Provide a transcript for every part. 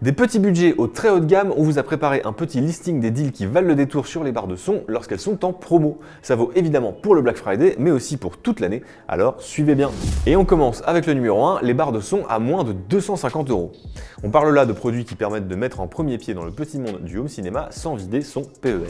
Des petits budgets au très haut de gamme, on vous a préparé un petit listing des deals qui valent le détour sur les barres de son lorsqu'elles sont en promo. Ça vaut évidemment pour le Black Friday, mais aussi pour toute l'année, alors suivez bien. Et on commence avec le numéro 1, les barres de son à moins de 250 €. On parle là de produits qui permettent de mettre en premier pied dans le petit monde du home cinéma sans vider son PEL.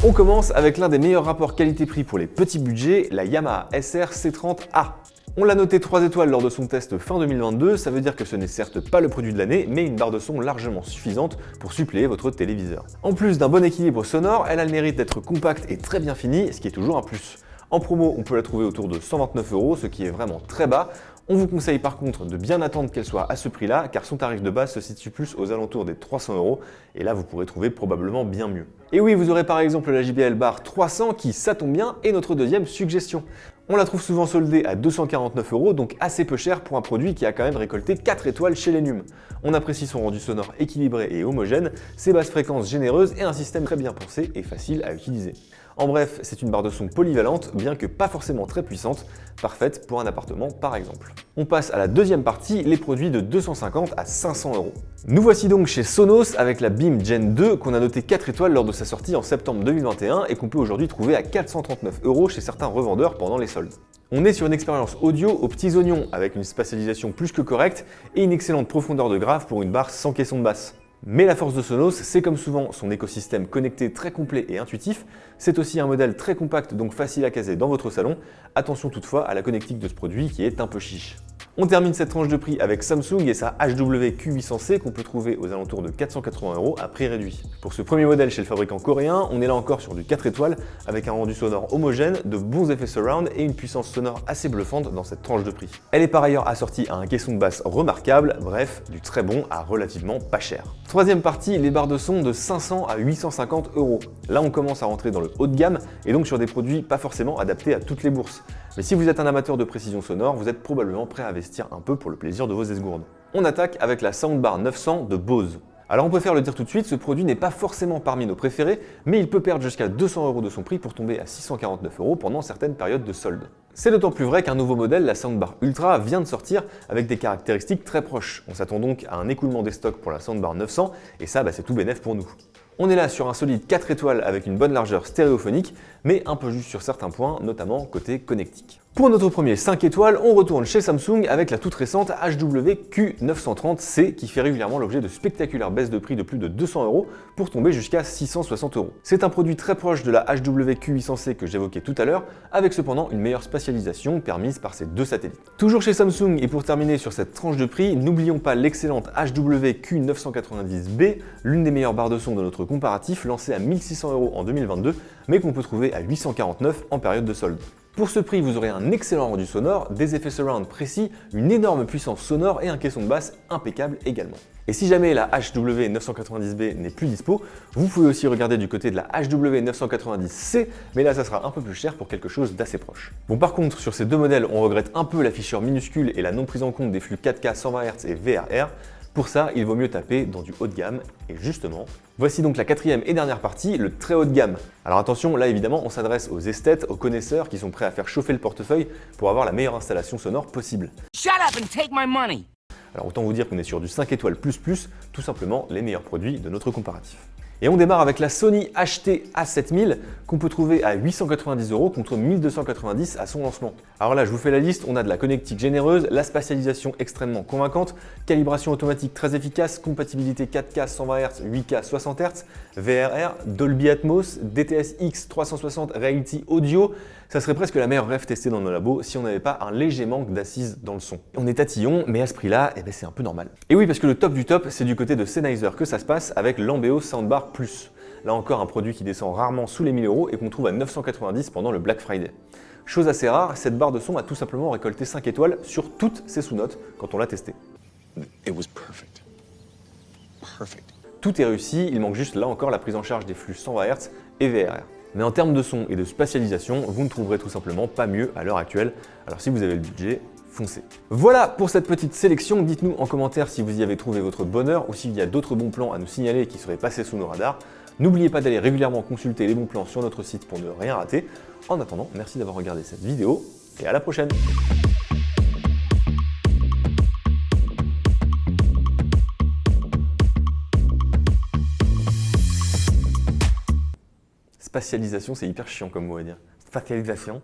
On commence avec l'un des meilleurs rapports qualité-prix pour les petits budgets, la Yamaha SR C30A. On l'a noté 3 étoiles lors de son test fin 2022, ça veut dire que ce n'est certes pas le produit de l'année, mais une barre de son largement suffisante pour suppléer votre téléviseur. En plus d'un bon équilibre sonore, elle a le mérite d'être compacte et très bien finie, ce qui est toujours un plus. En promo, on peut la trouver autour de 129 €, ce qui est vraiment très bas. On vous conseille par contre de bien attendre qu'elle soit à ce prix-là, car son tarif de base se situe plus aux alentours des 300 €, et là vous pourrez trouver probablement bien mieux. Et oui, vous aurez par exemple la JBL Bar 300 qui, ça tombe bien, est notre deuxième suggestion. On la trouve souvent soldée à 249 €, donc assez peu cher pour un produit qui a quand même récolté 4 étoiles chez les NUM. On apprécie son rendu sonore équilibré et homogène, ses basses fréquences généreuses et un système très bien pensé et facile à utiliser. En bref, c'est une barre de son polyvalente, bien que pas forcément très puissante, parfaite pour un appartement par exemple. On passe à la deuxième partie, les produits de 250 à 500 €. Nous voici donc chez Sonos avec la Beam Gen 2 qu'on a noté 4 étoiles lors de sa sortie en septembre 2021 et qu'on peut aujourd'hui trouver à 439 € chez certains revendeurs pendant les soldes. On est sur une expérience audio aux petits oignons avec une spatialisation plus que correcte et une excellente profondeur de grave pour une barre sans caisson de basse. Mais la force de Sonos, c'est comme souvent son écosystème connecté très complet et intuitif. C'est aussi un modèle très compact, donc facile à caser dans votre salon. Attention toutefois à la connectique de ce produit qui est un peu chiche. On termine cette tranche de prix avec Samsung et sa HW-Q800C qu'on peut trouver aux alentours de 480 € à prix réduit. Pour ce premier modèle chez le fabricant coréen, on est là encore sur du 4 étoiles avec un rendu sonore homogène, de bons effets surround et une puissance sonore assez bluffante dans cette tranche de prix. Elle est par ailleurs assortie à un caisson de basse remarquable, bref, du très bon à relativement pas cher. Troisième partie, les barres de son de 500 à 850 €. Là, on commence à rentrer dans le haut de gamme et donc sur des produits pas forcément adaptés à toutes les bourses. Mais si vous êtes un amateur de précision sonore, vous êtes probablement prêt à investir un peu pour le plaisir de vos esgourdes. On attaque avec la Soundbar 900 de Bose. Alors on préfère le dire tout de suite, ce produit n'est pas forcément parmi nos préférés, mais il peut perdre jusqu'à 200 € de son prix pour tomber à 649 € pendant certaines périodes de solde. C'est d'autant plus vrai qu'un nouveau modèle, la Soundbar Ultra, vient de sortir avec des caractéristiques très proches. On s'attend donc à un écoulement des stocks pour la Soundbar 900, et ça c'est tout bénef pour nous. On est là sur un solide 4 étoiles avec une bonne largeur stéréophonique, mais un peu juste sur certains points, notamment côté connectique. Pour notre premier 5 étoiles, on retourne chez Samsung avec la toute récente HW-Q930C qui fait régulièrement l'objet de spectaculaires baisses de prix de plus de 200 € pour tomber jusqu'à 660 €. C'est un produit très proche de la HW-Q800C que j'évoquais tout à l'heure, avec cependant une meilleure spatialisation permise par ces deux satellites. Toujours chez Samsung et pour terminer sur cette tranche de prix, n'oublions pas l'excellente HW-Q990B, l'une des meilleures barres de son de notre comparatif, lancée à 1600 € en 2022, mais qu'on peut trouver à 849 € en période de solde. Pour ce prix, vous aurez un excellent rendu sonore, des effets surround précis, une énorme puissance sonore et un caisson de basse impeccable également. Et si jamais la HW990B n'est plus dispo, vous pouvez aussi regarder du côté de la HW990C, mais là ça sera un peu plus cher pour quelque chose d'assez proche. Bon, par contre, sur ces deux modèles, on regrette un peu l'afficheur minuscule et la non prise en compte des flux 4K 120 Hz et VRR. Pour ça, il vaut mieux taper dans du haut de gamme, et justement, voici donc la quatrième et dernière partie, le très haut de gamme. Alors attention, là évidemment, on s'adresse aux esthètes, aux connaisseurs qui sont prêts à faire chauffer le portefeuille pour avoir la meilleure installation sonore possible. Shut up and take my money. Alors autant vous dire qu'on est sur du 5 étoiles++, tout simplement les meilleurs produits de notre comparatif. Et on démarre avec la Sony HT-A7000 qu'on peut trouver à 890 € contre 1290 € à son lancement. Alors là, je vous fais la liste, on a de la connectique généreuse, la spatialisation extrêmement convaincante, calibration automatique très efficace, compatibilité 4K 120 Hz, 8K 60 Hz, VRR, Dolby Atmos, DTS-X 360 Reality Audio. Ça serait presque la meilleure rêve testée dans nos labos si on n'avait pas un léger manque d'assises dans le son. On est tatillon, mais à ce prix-là, c'est un peu normal. Et oui, parce que le top du top, c'est du côté de Sennheiser que ça se passe avec l'Ambeo Soundbar Plus. Là encore, un produit qui descend rarement sous les 1000 € et qu'on trouve à 990 € pendant le Black Friday. Chose assez rare, cette barre de son a tout simplement récolté 5 étoiles sur toutes ses sous-notes quand on l'a testé. It was perfect. Perfect. Tout est réussi, il manque juste là encore la prise en charge des flux 120 Hz et VRR. Mais en termes de son et de spatialisation, vous ne trouverez tout simplement pas mieux à l'heure actuelle. Alors si vous avez le budget, foncez. Voilà pour cette petite sélection. Dites-nous en commentaire si vous y avez trouvé votre bonheur ou s'il y a d'autres bons plans à nous signaler qui seraient passés sous nos radars. N'oubliez pas d'aller régulièrement consulter les bons plans sur notre site pour ne rien rater. En attendant, merci d'avoir regardé cette vidéo et à la prochaine. Spatialisation, c'est hyper chiant comme mot à dire. Spatialisation.